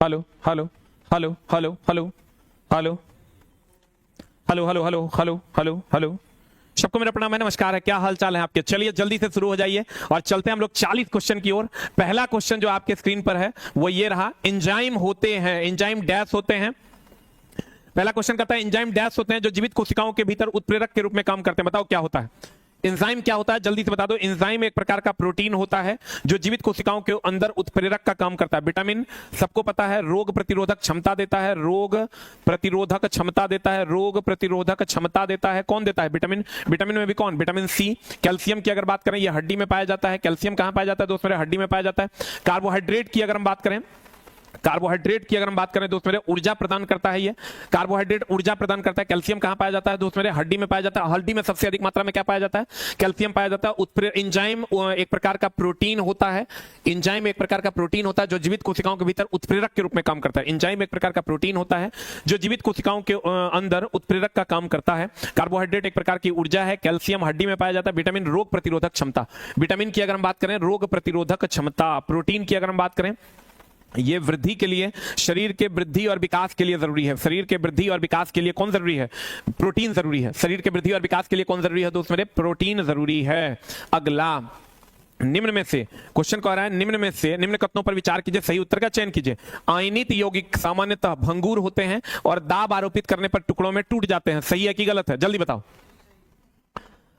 Hello hello hello hello hello hello hello hello hello hello hello hello. सबको मेरा प्रणाम है, नमस्कार है, क्या हाल चाल है आपके। चलिए जल्दी से शुरू हो जाइए और चलते हैं हम लोग 40 क्वेश्चन की ओर। पहला क्वेश्चन जो आपके स्क्रीन पर है वो ये रहा, एंजाइम होते हैं, एंजाइम डैश होते हैं। पहला क्वेश्चन कहता है एंजाइम डैश होते हैं जो जीवित कोशिकाओं के भीतर उत्प्रेरक के रूप में काम करते हैं। बताओ क्या होता है एंजाइम, क्या होता है, जल्दी से बता दो। एंजाइम एक प्रकार का प्रोटीन होता है जो जीवित कोशिकाओं के अंदर उत्प्रेरक का काम करता है। विटामिन सबको पता है, रोग प्रतिरोधक क्षमता देता है, रोग प्रतिरोधक क्षमता देता है, रोग प्रतिरोधक क्षमता देता है। कौन देता है? विटामिन। विटामिन में भी कौन? Vitamin C. कैल्शियम की अगर बात करें ये हड्डी में पाया जाता है। कैल्शियम कहां पाया जाता है दोस्त मेरे? हड्डी में पाया जाता है। कार्बोहाइड्रेट की अगर हम बात करें, कार्बोहाइड्रेट की अगर हम बात करें दोस्त मेरे, ऊर्जा प्रदान करता है ये। कार्बोहाइड्रेट ऊर्जा प्रदान करता है। कैल्शियम कहां पाया जाता है दोस्त मेरे? हड्डी में पाया जाता है। हड्डी में सबसे अधिक मात्रा में क्या पाया जाता है? कैल्शियम पाया जाता है। एंजाइम एक प्रकार का प्रोटीन होता है। एंजाइम एक प्रकार का प्रोटीन होता है जो जीवित कोशिकाओं के भीतर उत्प्रेरक के रूप में काम करता है। एंजाइम एक प्रकार का प्रोटीन होता है जो जीवित कोशिकाओं के अंदर उत्प्रेरक का काम करता है। कार्बोहाइड्रेट एक प्रकार की ऊर्जा है। कैल्शियम हड्डी में पाया जाता है। विटामिन रोग प्रतिरोधक क्षमता। विटामिन की अगर हम बात करें, रोग प्रतिरोधक क्षमता। प्रोटीन की अगर हम बात करें, ये वृद्धि के लिए, शरीर के वृद्धि और विकास के लिए जरूरी है। शरीर के वृद्धि और विकास के लिए कौन जरूरी है? प्रोटीन जरूरी है। शरीर के वृद्धि और विकास के लिए कौन जरूरी है दोस्त मेरे? प्रोटीन जरूरी है। अगला, निम्न में से क्वेश्चन कह रहा है, निम्न में से निम्न कथनों पर विचार कीजिए, सही उत्तर का चयन कीजिए। आयनित यौगिक सामान्यतः भंगुर होते हैं और दाब आरोपित करने पर टुकड़ों में टूट जाते हैं। सही है कि गलत है? जल्दी बताओ,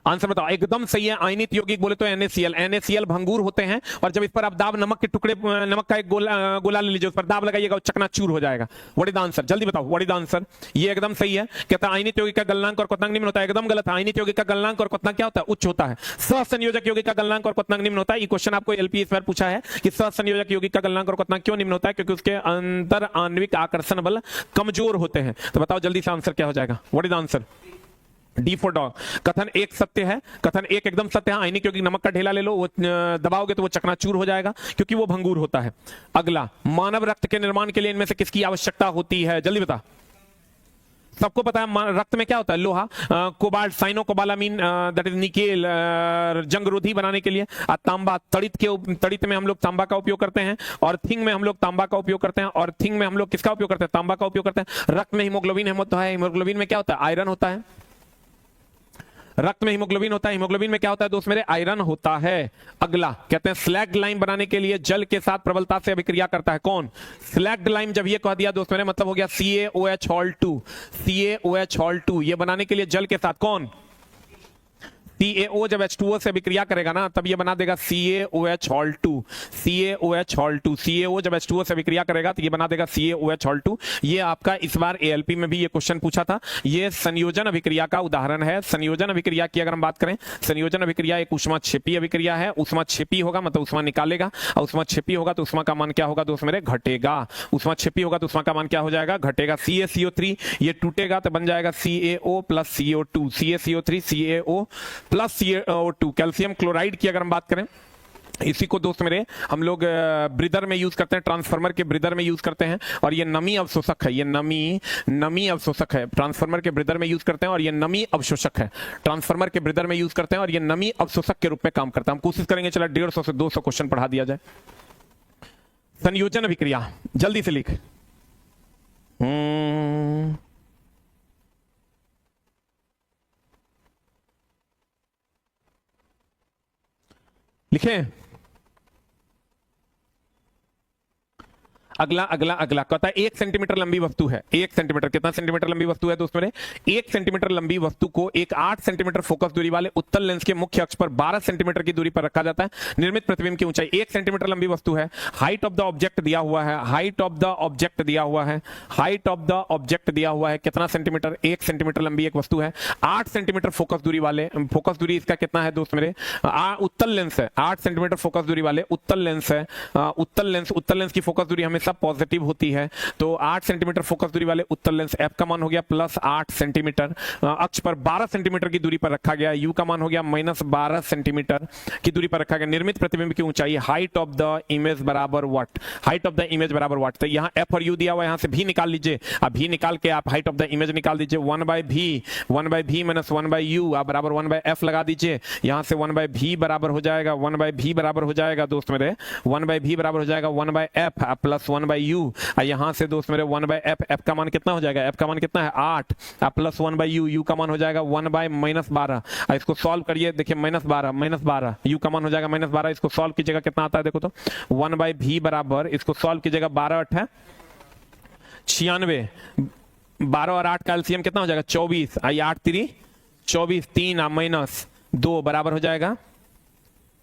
आंसर बताओ। एकदम सही है। आयनित यौगिक बोले तो NaCl। NaCl भंगूर होते हैं और जब इस पर आप दाब, नमक के टुकड़े, नमक का एक गोला ले लीजिए, उस पर दाब लगाइएगा, चकनाचूर हो जाएगा। What is the answer? जल्दी बताओ, व्हाट इज द आंसर? ये एकदम सही है। कहता है आयनित यौगिक का गलनांक और क्वथनांक निम्न होता है। एकदम गलत है। आयनित यौगिक का गलनांक और क्वथनांक क्या होता है? उच्च होता है। सहसंयोजक यौगिक का गलनांक और क्वथनांक निम्न होता है। ये क्वेश्चन आपको LP इस बार पूछा है कि सहसंयोजक यौगिक का गलनांक और क्वथनांक क्यों निम्न होता है? क्योंकि उसके अंतर आणविक आकर्षण बल कमजोर होते हैं। तो बताओ जल्दी से आंसर क्या हो जाएगा? What is the answer? D for dog. कथन एक सत्य है। कथन एक एकदम सत्य है। आयनिक यौगिक, नमक का ढेला ले लो, वो दबाओगे तो वो चकनाचूर हो जाएगा क्योंकि वो भंगूर होता है। अगला, मानव रक्त के निर्माण के लिए इनमें से किसकी आवश्यकता होती है? जल्दी बता। सबको पता है रक्त में क्या होता है? लोहा, कोबाल्ट, साइनोकोबालामीन, दैट इज निकेल, जंगरोधी बनाने के लिए। तांबा, तड़ित में हम लोग तांबा का उपयोग करते हैं और थिंग में हम लोग तांबा का उपयोग करते हैं। और थिंग में हम लोग किसका उपयोग करते हैं? तांबा का उपयोग करते हैं। रक्त में हीमोग्लोबिन होता है। हीमोग्लोबिन में क्या होता है? आयरन होता है। रक्त में हीमोग्लोबिन होता है। हीमोग्लोबिन में क्या होता है दोस्त मेरे? आयरन होता है। अगला, कहते हैं स्लैग्ड लाइम बनाने के लिए जल के साथ प्रबलता से अभिक्रिया करता है। कौन? Slagged lime. जब ये कह दिया दोस्त मेरे, मतलब हो गया CaOH Hol2। CaOH Hol2 ये बनाने के लिए जल के साथ कौन? CaO जब H2O से अभिक्रिया करेगा ना तब ये बना देगा CaOH Hol2। CaOH Hol2, CaO जब H2O से अभिक्रिया करेगा तो ये बना देगा CaOH Hol2। ये आपका इस बार ALP में भी ये क्वेश्चन पूछा था। ये संयोजन अभिक्रिया का उदाहरण है। संयोजन अभिक्रिया की अगर हम बात करें, संयोजन अभिक्रिया एक ऊष्माक्षेपी अभिक्रिया है। ऊष्माक्षेपी होगा मतलब ऊष्मा निकालेगा, और ऊष्माक्षेपी होगा तो ऊष्मा का मान क्या होगा दोस्त मेरे? घटेगा। ऊष्माक्षेपी होगा तो ऊष्मा का मान क्या हो जाएगा? घटेगा। CaCO3 ये टूटेगा तो बन जाएगा CaO plus CO2। CaCO3 CaO plus CO2। Calcium chloride की अगर हम बात करें, इसी को दोस्त मेरे हम लोग ब्रीदर में यूज करते हैं, ट्रांसफार्मर के ब्रीदर में यूज करते हैं और ये नमी अवशोषक है। ये नमी अवशोषक है। ट्रांसफार्मर के ब्रीदर में यूज करते हैं और ये नमी अवशोषक है। ट्रांसफार्मर के ब्रीदर में यूज करते हैं और ये नमी अवशोषक के रूप में काम करता है। हम कोशिश करेंगे चला 150 से 200 क्वेश्चन पढ़ा दिया जाए। संयोजन अभिक्रिया जल्दी से लिख। लिखें। अगला अगला अगला कहता है 1 सेंटीमीटर लंबी वस्तु है। 1 सेंटीमीटर, कितना सेंटीमीटर लंबी वस्तु है दोस्त मेरे? 1 सेंटीमीटर लंबी वस्तु को एक 8 सेंटीमीटर फोकस दूरी वाले उत्तल लेंस के मुख्य अक्ष पर 12 सेंटीमीटर की दूरी पर रखा जाता है। निर्मित प्रतिबिंब की ऊंचाई 1 सेंटीमीटर लंबी वस्तु है। हाइट ऑफ द ऑब्जेक्ट दिया हुआ है। हाइट ऑफ द ऑब्जेक्ट दिया हुआ है। हाइट ऑफ द ऑब्जेक्ट दिया हुआ है। कितना सेंटीमीटर? 1 सेंटीमीटर लंबी एक वस्तु है। 8 सेंटीमीटर फोकस दूरी वाले, फोकस दूरी इसका कितना है दोस्त मेरे? उत्तल लेंस है। 8 सेंटीमीटर फोकस दूरी वाले उत्तल लेंस है। उत्तल लेंस की फोकस दूरी हमेशा पॉजिटिव होती है। तो 8 सेंटीमीटर फोकस दूरी वाले उत्तल लेंस, F का मान हो गया प्लस 8 सेंटीमीटर, अक्ष पर 12 सेंटीमीटर की दूरी पर रखा गया। U का मान हो गया माइनस 12 सेंटीमीटर की दूरी पर रखा गया। निर्मित प्रतिबिंब की ऊंचाई हाइट ऑफ द इमेज बराबर what? Height of the image बराबर व्हाट? तो यहाँ F और U दिया हुआ है, यहाँ से भी निकाल लीजिए। अब भी निकाल के आप हाइट ऑफ द इमेज निकाल दीजिए। 1/v माइनस 1/u आप बराबर 1/f लगा दीजिए। यहाँ से 1/v बराबर हो जाएगा, 1/v बराबर हो जाएगा दोस्त मेरे, 1/v बराबर हो जाएगा 1/f प्लस 1/u, यहां से दोस्त मेरे 1/f, f का मान कितना हो जाएगा, f का मान कितना है 8, प्लस 1/u, u का मान हो जाएगा 1/-12। इसको सॉल्व करिए, देखिए -12, u का मान हो जाएगा -12। इसको सॉल्व कीजिएगा कितना आता है देखो तो 1/v बराबर, इसको सॉल्व कीजिएगा 12×8 है 96, 12 और 8 का एलसीएम कितना हो जाएगा 24, 8×3 24, 3 - 2 बराबर हो जाएगा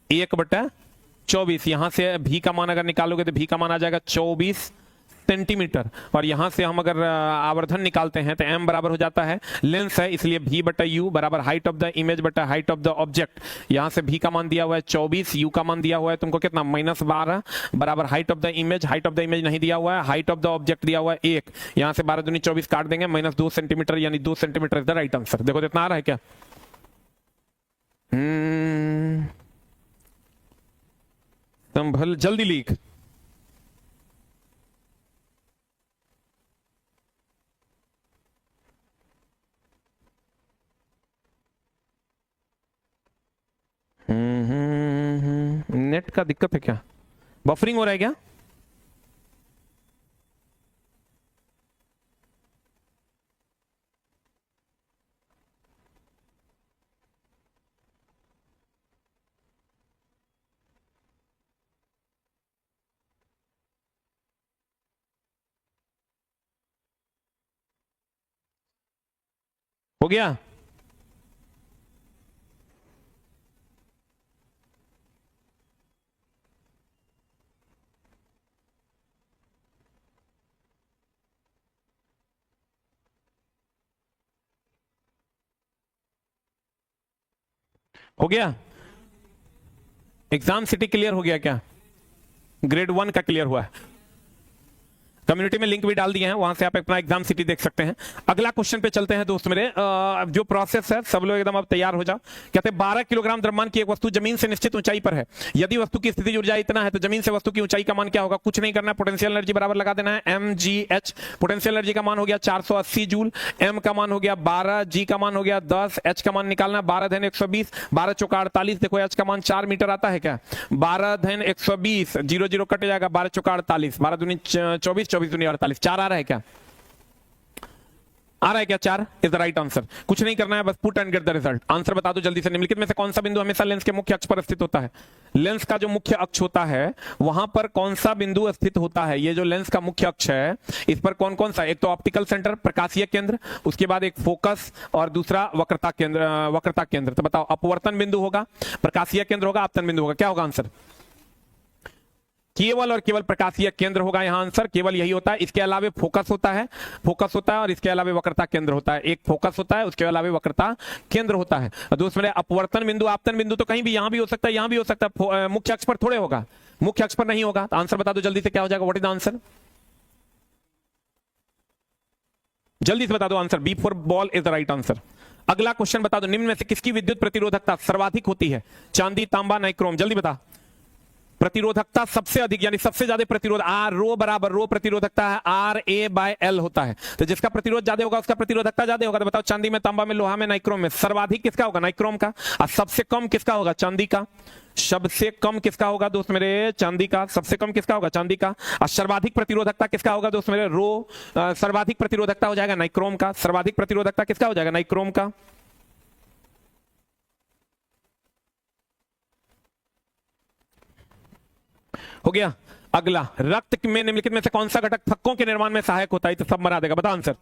1/24। यहां से भी का मान अगर निकालोगे तो भी का मान आ जाएगा 24 सेंटीमीटर, और यहां से हम अगर आवर्धन निकालते हैं तो m बराबर हो जाता है, लेंस है इसलिए v/u बराबर हाइट ऑफ द इमेज बटा हाइट ऑफ द ऑब्जेक्ट। यहां से v का मान दिया हुआ है 24, u का मान दिया हुआ है तुमको कितना -12 बराबर height of the image, height of the image नहीं दिया हुआ है, हाइट ऑफ द ऑब्जेक्ट दिया हुआ है 1। यहां से 12 दूनी 24 काट देंगे, -2 सेंटीमीटर, यानी 2 centimetre is the right answer. देखो इतना आ रहा है क्या? संभल जल्दी लिख। नेट का दिक्कत है क्या? बफरिंग हो रहा है क्या? हो गया? हो गया? एग्जाम सिटी क्लियर हो गया क्या? ग्रेड 1 का क्लियर हुआ है? कम्युनिटी में लिंक भी डाल दिए हैं, वहां से आप अपना एग्जाम सिटी देख सकते हैं। अगला क्वेश्चन पे चलते हैं दोस्त मेरे। जो प्रोसेस है, सब लोग एकदम अब तैयार हो जाओ। कहते हैं 12 किलोग्राम द्रव्यमान की एक वस्तु जमीन से निश्चित ऊंचाई पर है। यदि वस्तु की स्थितिज ऊर्जा इतना है तो जमीन से वस्तु की ऊंचाई का मान क्या होगा? कुछ नहीं करना है, पोटेंशियल एनर्जी बराबर लगा देना है mgh। पोटेंशियल एनर्जी का मान हो गया 480 जूल, m का मान हो गया 12, g का मान हो गया 10, h का मान निकालना 12-120, 12×4 = 48। देखो h का मान 4 मीटर आता है क्या? 12-120, 0 कट जाएगा, 12×4 = 48, 12 दूनी 24, 24 दूनी 48, 4 आ रहा है क्या? आ रहा है क्या? 4 इज द राइट आंसर। कुछ नहीं करना है, बस put and get the result. Answer बता दो जल्दी से। निम्नलिखित में से कौन सा बिंदु हमेशा लेंस के मुख्य अक्ष पर स्थित होता है? लेंस का जो मुख्य अक्ष होता है वहां पर कौन सा बिंदु स्थित होता है? ये जो लेंस का मुख्य अक्ष है इस पर कौन कौन सा? एक तो ऑप्टिकल सेंटर, प्रकाशीय केंद्र, उसके बाद एक फोकस, और दूसरा वक्रता केंद्र। तो बताओ, अपवर्तन बिंदु होगा, प्रकाशीय केंद्र होगा, आपतन बिंदु होगा? क्या होगा आंसर? केवल और केवल प्रकाशीय केंद्र होगा यहां आंसर, केवल यही होता है। इसके अलावा फोकस होता है, और इसके अलावा वक्रता केंद्र होता है। एक फोकस होता है, उसके अलावा वक्रता केंद्र होता है। दोस्त मेरे, अपवर्तन बिंदु, आपतन बिंदु तो कहीं भी, यहां भी हो सकता है, यहां भी हो सकता है, मुख्य अक्ष पर थोड़े होगा, मुख्य अक्ष पर नहीं होगा। तो आंसर बता दो जल्दी से, क्या हो जाएगा? What is the answer? जल्दी से बता दो answer. B4 ball is the right answer. अगला क्वेश्चन बता दो, निम्न में से किसकी विद्युत प्रतिरोधकता सर्वाधिक होती है? चांदी, तांबा, नाइक्रोम? जल्दी बता। प्रतिरोधकता सबसे अधिक, यानी सबसे ज्यादा प्रतिरोध, रो बराबर रो प्रतिरोधकता है RA/L होता है। तो जिसका प्रतिरोध ज्यादा होगा उसका प्रतिरोधकता ज्यादा होगा। तो बताओ, चांदी में, तांबा में, लोहा में, नाइक्रोम में सर्वाधिक किसका होगा? नाइक्रोम का। और सबसे कम किसका होगा? चांदी का। सबसे कम किसका होगा दोस्त मेरे? चांदी का। सबसे कम किसका होगा? चांदी का। और सर्वाधिक प्रतिरोधकता किसका होगा दोस्त मेरे? सर्वाधिक प्रतिरोधकता हो जाएगा नाइक्रोम का। सर्वाधिक प्रतिरोधकता किसका हो जाएगा? नाइक्रोम का। हो गया? अगला, रक्त में निम्नलिखित में से कौन सा घटक थक्कों के निर्माण में सहायक होता है? तो सब मरा देगा, बता answer.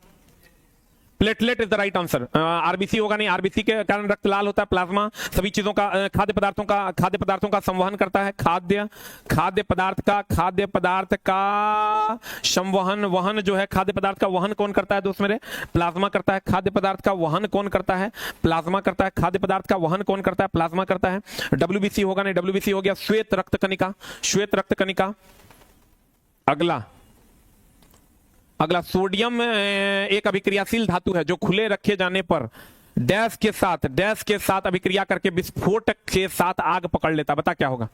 Platelet is the right answer. RBC होगा नहीं, आरबीसी के कारण रक्त लाल होता है। प्लाज्मा सभी चीजों का, खाद्य पदार्थों का संवहन करता है। खाद्य पदार्थ का संवहन, वहन जो है, खाद्य पदार्थ का वहन कौन करता है दोस्त मेरे? प्लाज्मा करता है। खाद्य पदार्थ का वहन कौन करता है? प्लाज्मा करता है। खाद्य पदार्थ का वहन कौन करता है? प्लाज्मा करता है। डब्ल्यूबीसी होगा नहीं, डब्ल्यूबीसी हो गया श्वेत रक्त कनिका। अगला सोडियम एक अभिक्रियाशील धातु है जो खुले रखे जाने पर डैश के साथ अभिक्रिया करके विस्फोट के साथ आग पकड़ लेता। बता क्या होगा?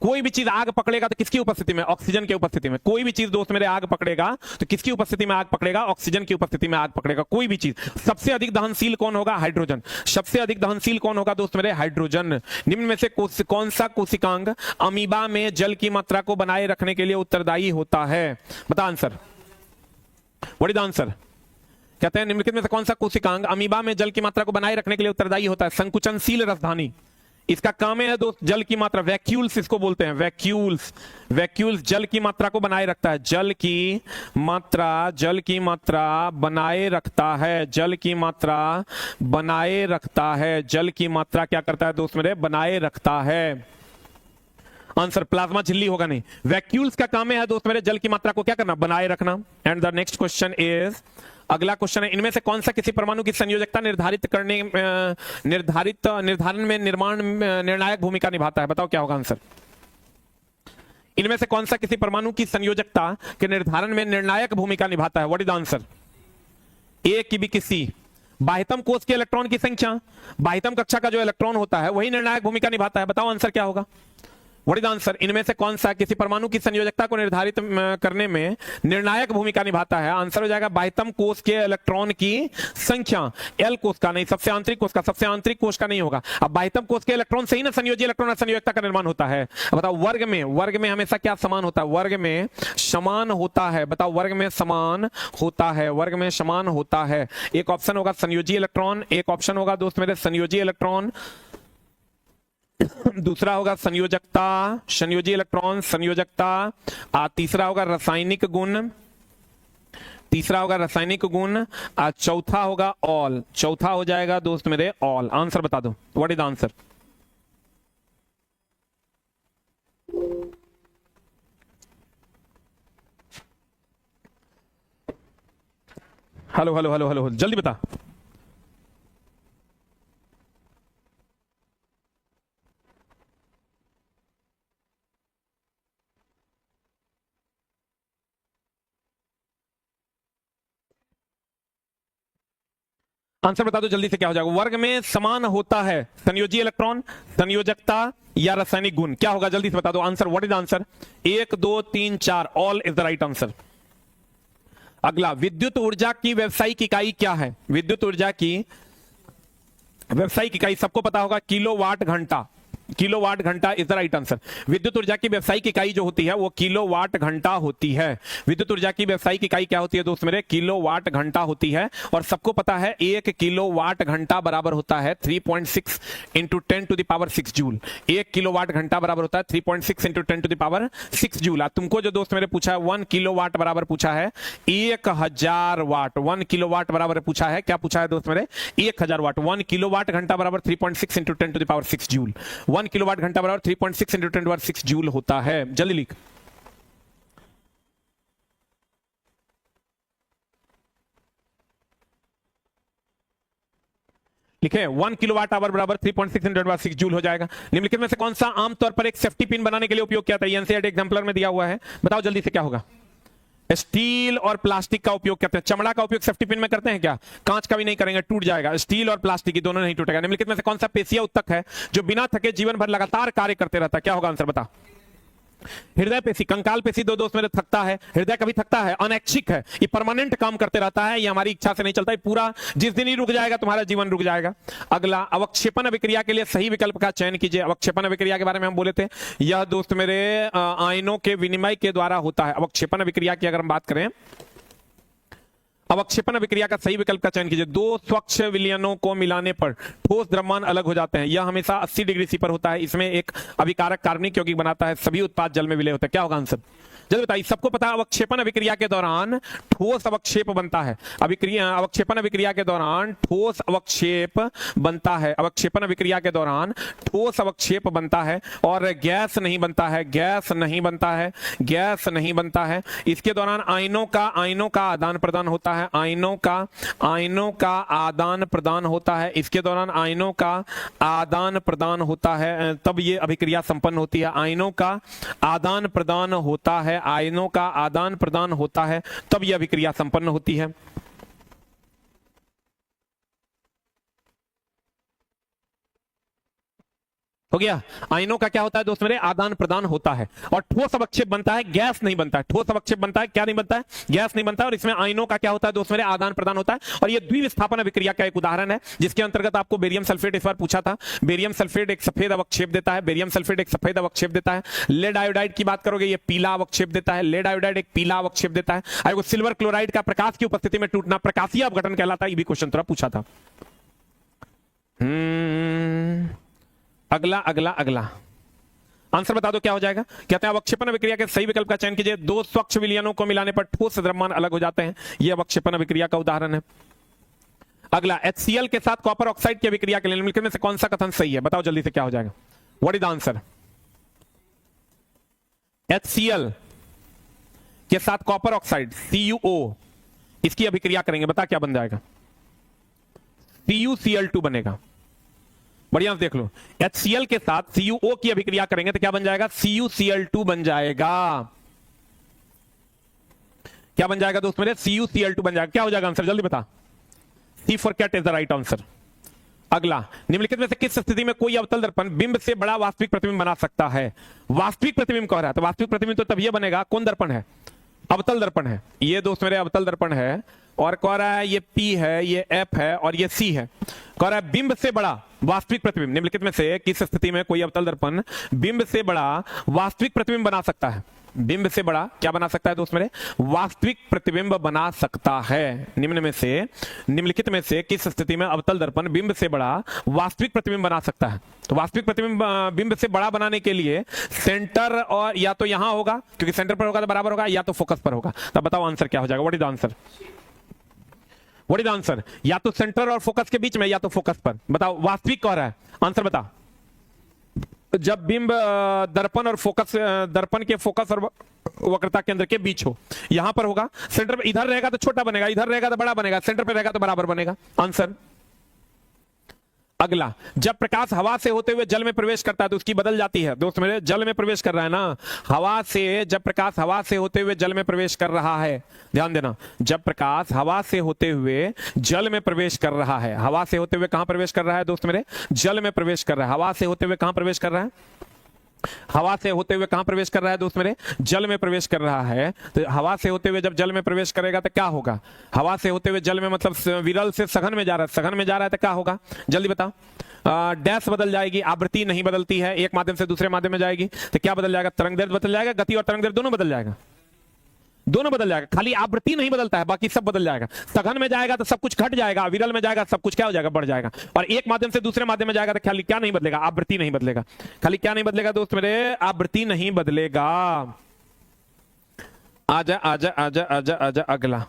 कोई भी चीज आग पकड़ेगा तो किसकी उपस्थिति में? ऑक्सीजन की उपस्थिति में। कोई भी चीज दोस्त मेरे आग पकड़ेगा तो किसकी उपस्थिति में आग पकड़ेगा? ऑक्सीजन की उपस्थिति में आग पकड़ेगा। कोई भी चीज। सबसे अधिक दहनशील कौन होगा? हाइड्रोजन। सबसे अधिक दहनशील कौन होगा दोस्त मेरे? हाइड्रोजन। निम्न में से कौन सा कोशिकांग अमीबा में जल की मात्रा को बनाए रखने के लिए उत्तरदायी होता है? बता answer. What is the answer? कहते हैं निम्नलिखित में से कौन सा कोशिकांग अमीबा में जल की मात्रा को बनाए रखने के लिए उत्तरदायी होता है? संकुचनशील राजधानी। इसका काम है दोस्त जल की मात्रा, वैक्यूल्स इसको बोलते हैं, वैक्यूल्स। वैक्यूल्स जल की मात्रा को बनाए रखता है। जल की मात्रा बनाए रखता है। जल की मात्रा बनाए रखता है। जल की मात्रा क्या करता है दोस्त मेरे? बनाए रखता है। आंसर प्लाज्मा झिल्ली होगा नहीं। वैक्यूल्स का काम है दोस्त मेरे जल की मात्रा को क्या करना? बनाए रखना। And the next question is, अगला क्वेश्चन है, इनमें से कौन सा किसी परमाणु की संयोजकता निर्धारण में निर्णायक भूमिका निभाता है? बताओ क्या होगा आंसर? इनमें से कौन सा किसी परमाणु की संयोजकता के निर्धारण में निर्णायक भूमिका निभाता है? What is the answer? ए की भी किसी बाह्यतम कोष के इलेक्ट्रॉन की संख्या, बाह्यतम कक्षा का जो इलेक्ट्रॉन होता है वही निर्णायक भूमिका निभाता है। बताओ आंसर क्या होगा? What is answer? इनमें से कौन सा किसी परमाणु की संयोजकता को निर्धारित करने में निर्णायक भूमिका निभाता है? आंसर हो जाएगा बाह्यतम कोष के इलेक्ट्रॉन की संख्या। एल कोष का नहीं, सबसे आंतरिक कोष का। सबसे आंतरिक कोष का नहीं होगा। अब बाह्यतम कोष के इलेक्ट्रॉन से ही ना संयोजी इलेक्ट्रॉन और संयोजकता का निर्माण होता है। अब बताओ वर्ग में हमेशा क्या समान होता है? वर्ग में समान होता है। बताओ वर्ग में समान होता है। वर्ग में समान होता है। एक ऑप्शन होगा संयोजी इलेक्ट्रॉन, एक ऑप्शन होगा दोस्त मेरे संयोजी इलेक्ट्रॉन, दूसरा होगा संयोजकता, संयोजी इलेक्ट्रॉन, संयोजकता। तीसरा होगा रासायनिक गुण, तीसरा होगा रासायनिक गुण। चौथा होगा ऑल, चौथा हो जाएगा दोस्त मेरे ऑल। आंसर बता दो, what is the answer? Hello hello hello hello, जल्दी बता। आंसर बता दो जल्दी से, क्या हो जाएगा? वर्ग में समान होता है संयोजी इलेक्ट्रॉन, संयोजकता या रासायनिक गुण। क्या होगा जल्दी से बता दो answer. What is answer? 1 2 3 4 all is the right answer. अगला, विद्युत ऊर्जा की व्यावसायिक इकाई क्या है? विद्युत ऊर्जा की व्यावसायिक इकाई सबको पता होगा, किलोवाट घंटा। किलोवाट घंटा इज द राइट आंसर। विद्युत ऊर्जा की व्यावसायिक इकाई जो होती है वो किलोवाट घंटा होती है। विद्युत ऊर्जा की व्यावसायिक इकाई क्या होती है दोस्त मेरे? किलोवाट घंटा होती है। और सबको पता है 1 किलोवाट घंटा बराबर होता है 3.6 into 10 to the power 6 joule. 1 kilowatt घंटा बराबर होता है 3.6 into 10 to the power 6 joule. तुमको जो दोस्त मेरे पूछा है 1 किलोवाट बराबर पूछा है 1000 वाट। 1 किलोवाट बराबर पूछा है, क्या पूछा है दोस्त मेरे? 1000 वाट। 1 किलोवाट घंटा बराबर 3.6 into 10 to the power 6 joule. 1 kilowatt घंटा बराबर 3.6 into 10 to the power 6 joule होता है। जल्दी लिख। लिखे 1 किलोवाट आवर बराबर 3.6 into 10 to the power 6 joule हो जाएगा। निम्नलिखित में से कौन सा आमतौर पर एक सेफ्टी पिन बनाने के लिए उपयोग किया जाता है? एनसीईआरटी एग्जाम्पलर में दिया हुआ है, बताओ जल्दी से क्या होगा? स्टील और प्लास्टिक का उपयोग करते हैं। चमड़ा का उपयोग सेफ्टी पिन में करते हैं क्या? कांच का भी नहीं करेंगे, टूट जाएगा। स्टील और प्लास्टिक की दोनों नहीं टूटेगा। निम्नलिखित में से कौन सा पेशीय ऊतक है जो बिना थके जीवन भर लगातार कार्य करते रहता है? क्या होगा आंसर बता? हृदय पेशी। कंकाल पेशी दो दोस्त मेरे थकता है, हृदय कभी थकता है? अनैच्छिक है, ये परमानेंट काम करते रहता है, ये हमारी इच्छा से नहीं चलता, ये पूरा जिस दिन ही रुक जाएगा तुम्हारा जीवन रुक जाएगा। अगला, अवक्षेपण अभिक्रिया के लिए सही विकल्प का चयन कीजिए। अवक्षेपण अभिक्रिया के बारे में हम बोले थे, यह दोस्त मेरे आयनों के विनिमय के द्वारा होता है। अवक्षेपण अभिक्रिया की अगर हम बात करें, अवक्षेपण अभिक्रिया का सही विकल्प का चयन कीजिए। 2 स्वच्छ विलयनों को मिलाने पर ठोस द्रव्यमान अलग हो जाते हैं। यह हमेशा 80 डिग्री सी पर होता है। इसमें एक अभिकारक कार्बनिक यौगिक बनाता है। सभी उत्पाद जल में विलय होते हैं। क्या होगा आंसर? जल्दी बताइए। सबको पता है अवक्षेपण अभिक्रिया के दौरान ठोस अवक्षेप बनता है। अवक्षेपण अभिक्रिया के दौरान ठोस अवक्षेप बनता है। अवक्षेपण अभिक्रिया के दौरान ठोस अवक्षेप बनता है और गैस नहीं बनता है। गैस नहीं बनता है। गैस नहीं बनता है। इसके दौरान आयनों का आदान प्रदान होता है। आयनों का आदान प्रदान होता है। इसके दौरान आयनों का आदान प्रदान होता है, तब ये अभिक्रिया संपन्न होती है। आयनों का आदान प्रदान होता है। आयनों का आदान प्रदान होता है, तब यह अभिक्रिया संपन्न होती है। हो गया। आयनों का क्या होता है दोस्त मेरे, आदान प्रदान होता है। और ठोस अवक्षेप बनता है, गैस नहीं बनता है। ठोस अवक्षेप बनता है, क्या नहीं बनता है, गैस नहीं बनता है। और इसमें आयनों का क्या होता है दोस्त मेरे, आदान प्रदान होता है। और ये द्विविस्थापन अभिक्रिया का एक उदाहरण है, जिसके अंतर्गत आपको बेरियम सल्फेट इस बार पूछा था। बेरियम सल्फेट एक सफेद अवक्षेप देता है, बेरियम सल्फेट एक सफेद अवक्षेप देता है। लेड आयोडाइड की बात करोगे, ये पीला अवक्षेप देता है। लेड आयोडाइड एक पीला अवक्षेप देता है। और सिल्वर क्लोराइड का प्रकाश की उपस्थिति में टूटना प्रकाशीय अपघटन कहलाता है। ये भी क्वेश्चन थोड़ा पूछा था। अगला अगला अगला आंसर बता दो क्या हो जाएगा। कहते हैं अवक्षेपण अभिक्रिया के सही विकल्प का चयन कीजिए। दो स्वच्छ विलयनों को मिलाने पर ठोस द्रव्यमान अलग हो जाते हैं। यह अवक्षेपण अभिक्रिया का उदाहरण है। अगला, HCl के साथ कॉपर ऑक्साइड की अभिक्रिया के लिए निम्नलिखित में से कौन सा कथन सही है, बताओ जल्दी से क्या हो जाएगा। What is the answer. HCl के साथ कॉपर ऑक्साइड CuO, इसकी अभिक्रिया करेंगे, बता क्या बन जाएगा। CuCl2 बनेगा। बढ़िया देख लो, HCl के साथ CuO की अभिक्रिया करेंगे तो क्या बन जाएगा, CuCl2 बन जाएगा। क्या बन जाएगा दोस्त मेरे, CuCl2 बन जाएगा। क्या हो जाएगा आंसर, जल्दी बता। C for cat is the right answer. अगला, निम्नलिखित में से किस स्थिति में कोई अवतल दर्पण बिंब से बड़ा वास्तविक प्रतिबिंब बना सकता है। वास्तविक प्रतिबिंब कह रहा है, तो वास्तविक प्रतिबिंब तो तब यह बनेगा, कौन दर्पण है, अवतल दर्पण है। ये दोस्त मेरे अवतल दर्पण है। और कह रहा है ये P है, ये F है और ये C है। कह रहा है बिंब से बड़ा वास्तविक प्रतिबिंब, निम्नलिखित में से किस स्थिति में कोई अवतल दर्पण बिंब से बड़ा वास्तविक प्रतिबिंब बना सकता है। बिंब से बड़ा क्या बना सकता है दोस्त मेरे, वास्तविक प्रतिबिंब बना सकता है। निम्नलिखित में से किस स्थिति में अवतल दर्पण बिंब से बड़ा वास्तविक प्रतिबिंब बना सकता है। तो वास्तविक प्रतिबिंब बिंब से बड़ा बनाने के लिए सेंटर और या तो यहां होगा, क्योंकि सेंटर पर होगा तो बराबर होगा, या तो फोकस पर होगा। तब बताओ आंसर क्या हो जाएगा। What is the answer, what is the answer. या तो सेंटर और फोकस के बीच में, या तो फोकस पर। बताओ, वास्तविक कह रहा है, आंसर बता। जब बिंब दर्पण और फोकस, दर्पण के फोकस और वक्रता केंद्र के बीच हो, यहां पर होगा। सेंटर पे इधर रहेगा तो छोटा बनेगा, इधर रहेगा तो बड़ा बनेगा, सेंटर पे रहेगा तो बराबर बनेगा। आंसर। अगला, जब प्रकाश हवा से होते हुए जल में प्रवेश करता है तो उसकी बदल जाती है। दोस्त मेरे, जल में प्रवेश कर रहा है ना, हवा से, जब प्रकाश हवा से होते हुए जल में प्रवेश कर रहा है, ध्यान देना, जब प्रकाश हवा से होते हुए जल में प्रवेश कर रहा है। हवा से होते हुए कहां प्रवेश कर रहा है दोस्त मेरे, जल में प्रवेश कर रहा है। हवा से होते हुए कहां प्रवेश कर रहा है, हवा से होते हुए कहां प्रवेश कर रहा है दोस्त मेरे, जल में प्रवेश कर रहा है। तो हवा से होते हुए जब जल में प्रवेश करेगा तो क्या होगा, हवा से होते हुए जल में मतलब विरल से सघन में जा रहा है, सघन में जा रहा है तो क्या होगा, जल्दी बताओ। डैश बदल जाएगी, आवृत्ति नहीं बदलती है, एक माध्यम से दूसरे माध्यम में जाएगी तो क्या बदल जाएगा, तरंग दैर्घ्य बदल जाएगा, गति और तरंग दैर्घ्य दोनों बदल जाएगा, दोनों बदल जाएगा। खाली आवृत्ति नहीं बदलता है, बाकी सब बदल जाएगा। सघन में जाएगा तो सब कुछ घट जाएगा, विरल में जाएगा सब कुछ क्या हो जाएगा, बढ़ जाएगा। और एक माध्यम से दूसरे माध्यम में जाएगा तो खाली क्या नहीं बदलेगा, आवृत्ति नहीं बदलेगा। खाली क्या नहीं बदलेगा दोस्त मेरे, आवृत्ति नहीं बदलेगा। आजा आजा आजा आजा आजा अगला,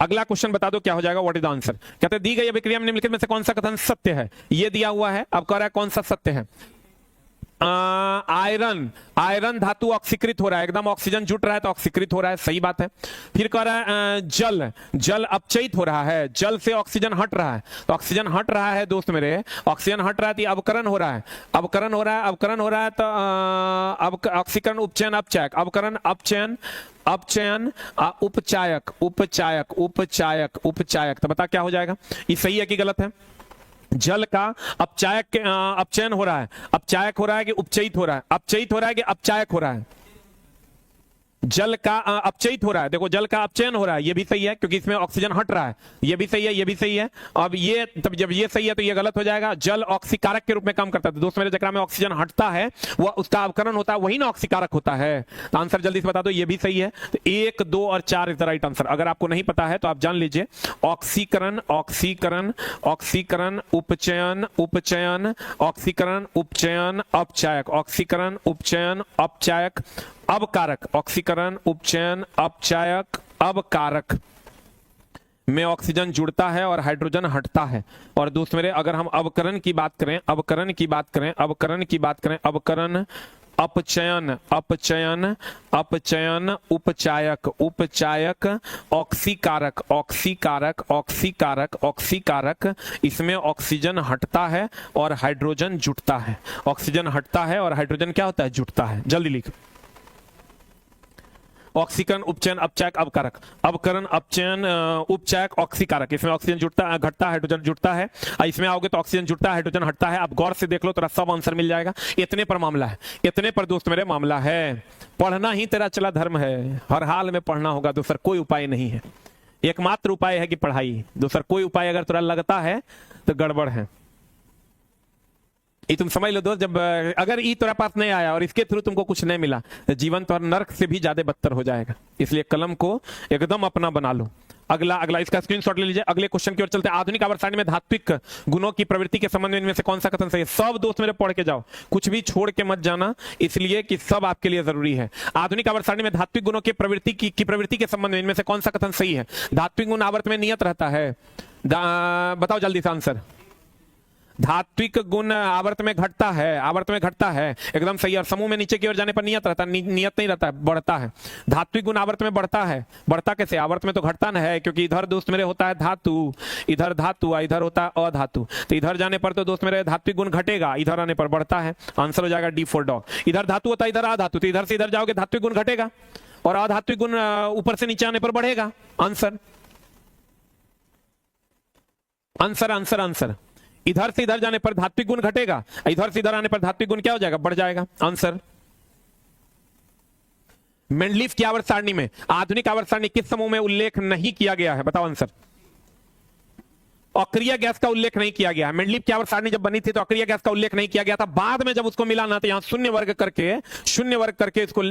अगला क्वेश्चन बता दो क्या हो जाएगा। What is the answer. कहते हैं दी गई अभिक्रिया में निम्नलिखित में से कौन सा कथन सत्य है। ये दिया हुआ है, अब कह रहा है कौन सा सत्य है। आयरन धातु ऑक्सीकृत हो रहा है, एकदम ऑक्सीजन जुट रहा है तो ऑक्सीकृत हो रहा है, सही बात है। फिर कह रहा है जल अपचयित हो रहा है, जल से ऑक्सीजन हट रहा है, तो ऑक्सीजन हट रहा है दोस्त मेरे, ऑक्सीजन हट रहा है तो अवकरण हो रहा है, अवकरण हो रहा है तो अब ऑक्सीकरण उपचयन अपचायक, अवकरण अपचयन अपचयन उपचायक उपचायक उपचायक उपचायक। तो बता क्या हो जाएगा, ये सही है कि गलत है। जल का अपचायक अपचयन हो रहा है, अपचायक हो रहा है कि उपचयित हो रहा है, अपचयित हो रहा है कि अपचायक हो रहा है, जल का अपचयित हो रहा है। देखो जल का अपचयन हो रहा है, ये भी सही है क्योंकि इसमें ऑक्सीजन हट रहा है, ये भी सही है, ये भी सही है। अब ये तब जब ये सही है तो ये गलत हो जाएगा। जल ऑक्सीकारक के रूप में काम करता है, दोस्त मेरे जकरा में ऑक्सीजन हटता है वो उसका अवकरण होता है, वही ना ऑक्सीकारक होता है। तो आंसर जल्दी से बता दो, ये भी सही है। तो 1, 2 और 4 इज द राइट आंसर। अगर आपको नहीं पता है तो आप जान लीजिए, ऑक्सीकरण ऑक्सीकरण ऑक्सीकरण उपचयन उपचयन ऑक्सीकरण उपचयन अपचायक, ऑक्सीकरण उपचयन अपचायक अवकारक, ऑक्सीकरण उपचयन अपचायक अवकारक में ऑक्सीजन जुड़ता है और हाइड्रोजन हटता है। और दोस्त मेरे अगर हम अवकरण की बात करें, अवकरण की बात करें, अवकरण की बात करें, अवकरण अपचयन अपचयन अपचयन उपचायक उपचायक ऑक्सीकारक ऑक्सीकारक ऑक्सीकारक ऑक्सीकारक, इसमें ऑक्सीजन हटता है और हाइड्रोजन जुटता है, ऑक्सीजन हटता है और हाइड्रोजन क्या होता है, जुटता है। जल्दी लिख। ऑक्सीकरण, उपचयन, अपचयक, अवकारक। अवकरण, अपचयन, उपचयक, ऑक्सीकारक। इसमें ऑक्सीजन जुड़ता घटता है, हाइड्रोजन जुड़ता है। इसमें आओगे तो ऑक्सीजन जुड़ता है, हाइड्रोजन हटता है। अब गौर से देख लो, तेरा सब आंसर मिल जाएगा। इतने पर मामला है, इतने पर दोस्त मेरे मामला है। पढ़ना ही तेरा चला धर्म है, हर हाल में पढ़ना होगा, दूसरा कोई उपाय नहीं है। एकमात्र उपाय है कि पढ़ाई, दूसरा कोई उपाय अगर तुरा लगता है तो गड़बड़ है। ये तुम समझ लो दोस्त, जब अगर ये तुम्हारे पास नहीं आया और इसके थ्रू तुमको कुछ नहीं मिला तो जीवन तो नर्क से भी ज्यादा बदतर हो जाएगा। इसलिए कलम को एकदम अपना बना लो। अगला इसका स्क्रीनशॉट ले लीजिए। अगले क्वेश्चन की ओर चलते हैं। आधुनिक आवर्त सारणी में धात्विक गुणों की प्रवृत्ति के संबंध में इनमें से कौन सा कथन सही है? सब दोस्त मेरे पढ़ के जाओ, कुछ भी छोड़ के मत जाना, इसलिए कि सब आपके लिए जरूरी है। आधुनिक आवर्त सारणी में धात्विक गुणों की प्रवृत्ति के संबंध में इनमें से कौन सा कथन सही है? धात्विक गुण आवर्त में नियत रहता है। बताओ जल्दी से आंसर। धात्विक गुण आवर्त में घटता है, आवर्त में घटता है, एकदम सही। और समूह में नीचे की ओर जाने पर नियत रहता है, नियत नहीं रहता है, बढ़ता है। धात्विक गुण आवर्त में बढ़ता है, बढ़ता कैसे? आवर्त में तो घटता न है, क्योंकि इधर दोस्त मेरे होता है धातु, इधर धातु, इधर होता है अधातु। तो इधर जाने पर तो दोस्त मेरे धात्विक गुण घटेगा, इधर आने पर बढ़ता है। आंसर हो जाएगा डी फॉर डॉग। इधर धातु होता है, इधर अधातु, तो इधर से इधर जाओगे धात्विक गुण घटेगा और अधात्विक गुण ऊपर से नीचे आने पर बढ़ेगा। Answer answer answer answer. इधर से इधर जाने पर धात्विक गुण घटेगा, इधर से इधर आने पर धात्विक गुण क्या हो जाएगा? बढ़ जाएगा। आंसर। मेंडलीफ की आवर्त सारणी में आधुनिक आवर्त सारणी किस समूह में उल्लेख नहीं किया गया है? बताओ आंसर। अक्रिय गैस का उल्लेख नहीं किया गया है। मेंडलीफ की आवर्त सारणी जब बनी थी तो अक्रिय गैस का उल्लेख नहीं किया गया था। बाद में जब उसको मिला ना तो यहां शून्य वर्ग करके इसको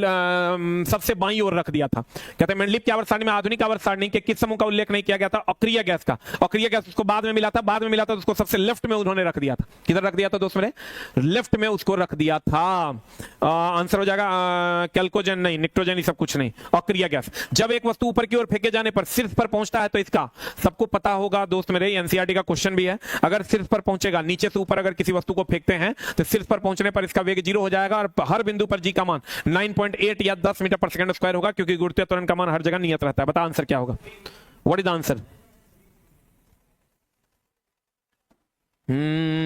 सबसे बाईं ओर रख दिया था। कहते हैं मेंडलीफ की आवर्त सारणी में आधुनिक आवर्त सारणी के किस समूह का उल्लेख नहीं किया गया था? अक्रिय गैस का। अक्रिय गैस उसको बाद में मिला था, बाद में मिला था तो उसको सबसे लेफ्ट में उन्होंने रख दिया था। किधर रख दिया था दोस्त मेरे? लेफ्ट में उसको रख दिया था। आंसर हो जाएगा कैल्कोजन नहीं, निट्रोजन, सब कुछ नहीं, अक्रिय गैस। जब एक वस्तु ऊपर की ओर फेंके जाने पर शीर्ष पर पहुंचता है तो इसका सबको पता होगा दोस्त मेरे, एनसीईआरटी का क्वेश्चन भी है। अगर शीर्ष पर पहुंचेगा, नीचे से ऊपर अगर किसी वस्तु को फेंकते हैं तो शीर्ष पर पहुंचने पर इसका वेग 0 हो जाएगा और हर बिंदु पर जी का मान 9.8 या 10 मीटर पर सेकंड स्क्वायर होगा, क्योंकि गुरुत्वीय त्वरण का मान हर जगह नियत रहता है। बता आंसर क्या होगा? What is the answer?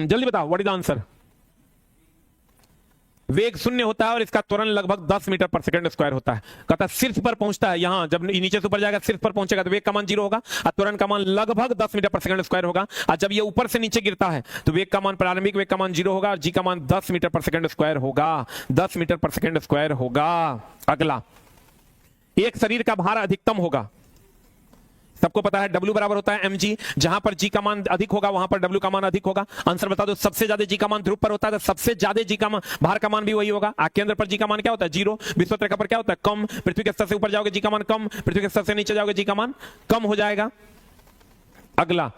जल्दी बताओ, व्हाट इज द आंसर? वेग शून्य होता है और इसका त्वरण लगभग 10 मीटर पर सेकंड स्क्वायर होता है। कहता है शीर्ष पर पहुंचता है, यहां जब नीचे से ऊपर जाएगा शीर्ष पर पहुंचेगा तो वेग का मान 0 होगा और त्वरण का मान लगभग 10 मीटर पर सेकंड स्क्वायर होगा। और जब ये ऊपर से नीचे गिरता है तो वेग का मान, प्रारंभिक वेग का मान 0 होगा और जी का मान 10 मीटर पर सेकंड स्क्वायर होगा, 10 मीटर पर सेकंड स्क्वायर होगा। अगला, एक शरीर का भार अधिकतम होगा, सबको पता है W बराबर होता है mg। जहां पर g का मान अधिक होगा वहां पर W का मान अधिक होगा। आंसर बता दो। सबसे ज्यादा g का मान ध्रुव पर होता है तो सबसे ज्यादा जी का मान, भार का मान भी वही होगा। केंद्र पर g का मान क्या होता है? 0। विषुवत रेखा पर क्या होता है? कम। पृथ्वी के स्तर से ऊपर जाओगे जी का मान कम, पृथ्वी के स्तर से नीचे जाओगे जी का मान कम हो जाएगा। अगला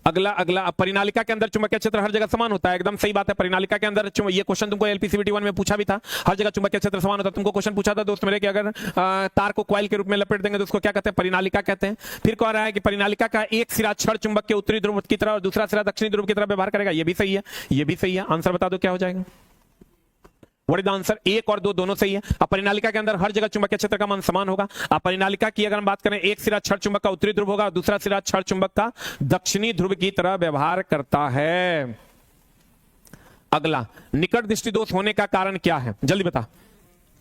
अगला अगला परिनालिका के अंदर चुंबकीय क्षेत्र हर जगह समान होता है। एकदम सही बात है। परिनालिका के अंदर ये क्वेश्चन तुमको एलपीसीबीटी 1 में पूछा भी था, हर जगह चुंबकीय क्षेत्र समान होता है। तुमको क्वेश्चन पूछा था दोस्त मेरे कि अगर तार को कॉइल के रूप में लपेट देंगे तो उसको क्या कहते हैं? परिनालिका कहते हैं। फिर कह रहा है कि परिनालिका का एक सिरा क्षण चुंबक के उत्तरी ध्रुव की तरफ और दूसरा सिरा दक्षिणी ध्रुव की तरफ व्यवहार करेगा। ये भी सही है, ये भी सही है। आंसर बता दो क्या हो जाएगा? What is the answer? 1 और 2 दोनों सही है। अब परिनालिका के अंदर हर जगह चुंबकीय क्षेत्र का मान समान होगा। अब परिनालिका की अगर हम बात करें, एक सिरा क्षण चुंबक का उत्तरी ध्रुव होगा, दूसरा सिरा क्षण चुंबक का दक्षिणी ध्रुव की तरह व्यवहार करता है। अगला, निकट दृष्टि दोष होने का कारण क्या है? जल्दी बता।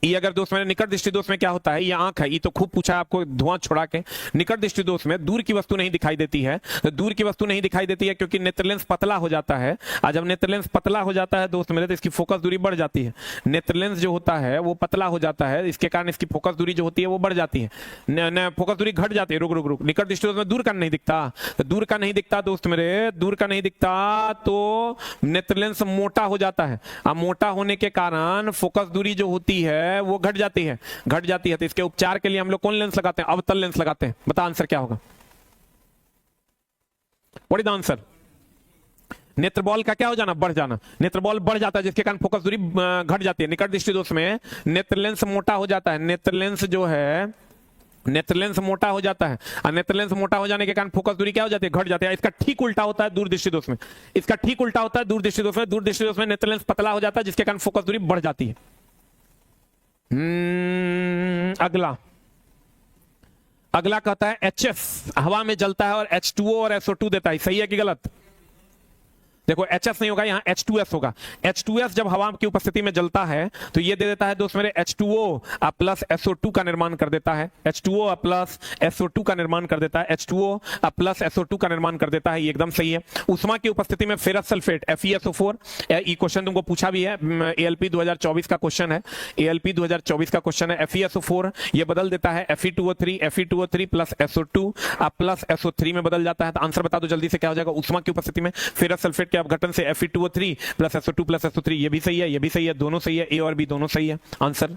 ये अगर दोस्त मेरे निकट दृष्टि दोष में क्या होता है? ये आंख है, ये तो खूब पूछा है आपको धुआं छोड़ा के। निकट दृष्टि दोष में दूर की वस्तु नहीं दिखाई देती है। तो दूर की वस्तु नहीं दिखाई देती है क्योंकि नेत्र लेंस पतला हो जाता है। और जब नेत्र लेंस पतला हो जाता है दोस्त मेरे तो इसकी फोकस दूरी बढ़ जाती है। नेत्र लेंस जो होता है वो पतला हो जाता है, इसके कारण इसकी फोकस दूरी जो होती है वो बढ़ जाती है, फोकस दूरी घट जाती है। रुक निकट दृष्टि दोष में दूर का नहीं दिखता, तो दूर का नहीं दिखता दोस्त मेरे, दूर का नहीं दिखता तो नेत्र लेंस मोटा हो जाता है। अब मोटा होने के कारण फोकस दूरी जो होती है वो घट जाती है, तो इसके उपचार के लिए हम लोग कौन लेंस लगाते हैं? अवतल लेंस लगाते हैं। बता आंसर क्या होगा? What is the answer? नेत्र बॉल का क्या हो जाना? बढ़ जाना। नेत्र बॉल बढ़ जाता है जिसके कारण फोकस दूरी घट जाती है। निकट दृष्टि दोष में नेत्र लेंस मोटा हो जाता है। नेत्र लेंस जो है, नेत्र लेंस मोटा हो जाता है और नेत्र लेंस मोटा हो जाने के कारण फोकस दूरी क्या हो जाती है? घट जाती है। इसका ठीक उल्टा होता है दूर दृष्टि दोष में, इसका ठीक उल्टा होता है दूर दृष्टि दोष में। दूर दृष्टि दोष में नेत्र लेंस पतला हो जाता है जिसके कारण फोकस दूरी बढ़ जाती है। अगला कहता है HF हवा में जलता है और H2O और SO2 देता है। सही है कि गलत? देखो Hs नहीं होगा, यहाँ H2S होगा। H2S जब हवा की उपस्थिति में जलता है तो ये दे देता है दोस्त मेरे H2O प्लस SO2 का निर्माण कर देता है, H2O प्लस SO2 का निर्माण कर देता है, H2O प्लस SO2 का निर्माण कर देता है, ये एकदम सही है। उष्मा की उपस्थिति में फेरस सल्फेट FeSO4, ये क्वेश्चन तुमको पूछा भी है, ALP 2024 का क्वेश्चन है, ALP 2024 का क्वेश्चन है। FeSO4 ये बदल देता है Fe2O3 plus SO2 plus SO3 में बदल जाता है। तो आंसर बता दो जल्दी से क्या हो जाएगा। उष्मा की उपस्थिति में फेरस सल्फेट के अपघटन से Fe2O3 plus SO2 plus SO3, ये भी सही है, ये भी सही है, दोनों सही है, ए और बी दोनों सही है। आंसर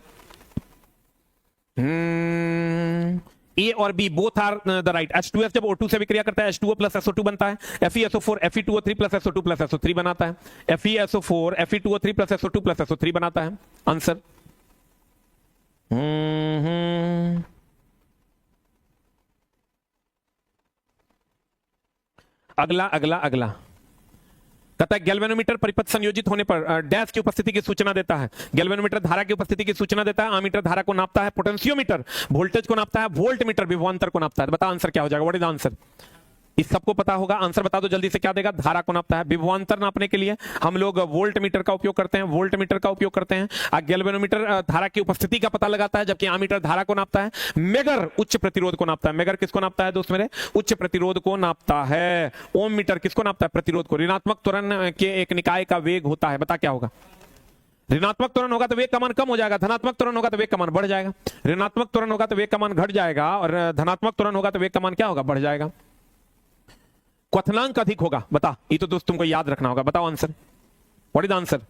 ए और B both are the right. H2S जब O2 से विक्रिया करता है H2O प्लस SO2 बनता है, FeSO4 Fe2O3 plus SO2 plus SO3 बनाता है, FeSO4 Fe2O3 plus SO2 plus SO3 बनाता है। आंसर अगला अगला अगला कहता है गैल्वेनोमीटर परिपथ संयोजित होने पर डैश की उपस्थिति की सूचना देता है। गैल्वेनोमीटर धारा की उपस्थिति की सूचना देता है, आमीटर धारा को नापता है, पोटेंशियोमीटर वोल्टेज को नापता है, वोल्टमीटर विभवांतर को नापता है। बता आंसर क्या हो जाएगा, व्हाट इज आंसर। इस सबको पता होगा, आंसर बता दो जल्दी से क्या देगा। धारा को नापता है, विभवांतर नापने के लिए हम लोग वोल्ट मीटर का उपयोग करते हैं, वोल्टमीटर का उपयोग करते हैं। गैल्वेनोमीटर धारा की उपस्थिति का पता लगाता है, जबकि आमीटर धारा को नापता है। मेगर उच्च प्रतिरोध को नापता है। मेगर किसको नापता है दोस्त मेरे, उच्च प्रतिरोध को नापता है। ओम मीटर किसको नापता है, प्रतिरोध को। ऋणात्मक त्वरण के एक निकाय का वेग होता है, बता क्या होगा। ऋणात्मक त्वरण होगा तो वेग का मान कम हो जाएगा, धनात्मक त्वरण होगा तो वेग का मान बढ़ जाएगा। ऋणात्मक त्वरण होगा तो वेग का मान घट जाएगा, और धनात्मक त्वरण होगा तो वेग का मान क्या होगा, बढ़ जाएगा। क्वथनांक अधिक होगा, बता। ये तो दोस्त तुमको याद रखना होगा, बताओ answer, what is answer.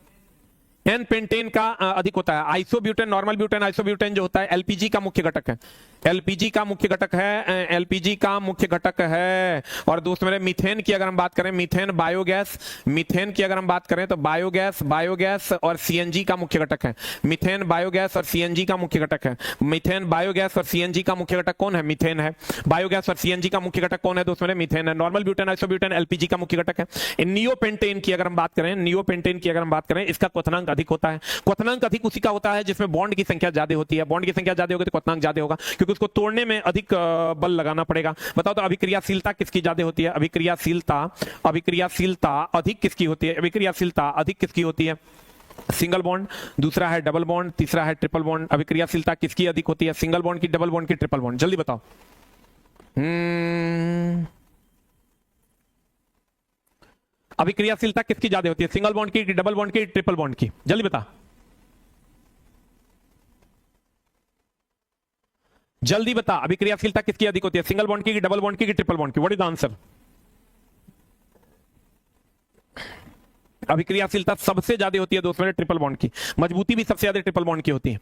N pentane का अधिक होता है। आइसोब्यूटेन, नॉर्मल ब्यूटेन, आइसोब्यूटेन जो होता है एलपीजी का मुख्य घटक है। एलपीजी का मुख्य घटक है, एलपीजी का मुख्य घटक है। और दोस्त मेरे मीथेन की अगर हम बात करें, मीथेन बायोगैस, मीथेन की अगर हम बात करें तो बायोगैस और सीएनजी का मुख्य घटक है। मीथेन बायोगैस और सीएनजी का मुख्य घटक है। मीथेन बायोगैस और सीएनजी का मुख्य घटक कौन है, मीथेन है। बायोगैस और सीएनजी का मुख्य घटक कौन है दोस्त मेरे, मीथेन है। नॉर्मल ब्यूटेन, आइसोब्यूटेन एलपीजी का मुख्य घटक है। नियोपेंटेन की अगर हम बात करें, नियोपेंटेन की अगर हम बात करें, इसका क्वथनांक अधिक होता है। क्वथनांक अधिक उसी का होता है जिसमें बॉन्ड की संख्या ज्यादा होती है। बॉन्ड की संख्या ज्यादा होगी तो क्वथनांक ज्यादा होगा, क्योंकि उसको तोड़ने में अधिक बल लगाना पड़ेगा। बताओ तो अभिक्रियाशीलता किसकी ज्यादा होती है, अभिक्रियाशीलता अधिक किसकी होती है, अभिक्रियाशीलता अधिक किसकी होती है। सिंगल बॉन्ड, दूसरा है डबल बॉन्ड, तीसरा है ट्रिपल बॉन्ड। अभिक्रियाशीलता किसकी अधिक होती है, सिंगल बॉन्ड की, डबल बॉन्ड की, ट्रिपल बॉन्ड, जल्दी बताओ। अभिक्रियाशीलता किसकी ज्यादा होती है, सिंगल बॉन्ड की, डबल बॉन्ड की, ट्रिपल बॉन्ड की, जल्दी बता, जल्दी बता। अभिक्रियाशीलता किसकी अधिक होती है, सिंगल बॉन्ड की, डबल बॉन्ड की, ट्रिपल बॉन्ड की, व्हाट इज द आंसर। अभिक्रियाशीलता सबसे ज्यादा होती है दोस्त मेरे ट्रिपल बॉन्ड की। मजबूती भी सबसे ज्यादा ट्रिपल बॉन्ड की होती है।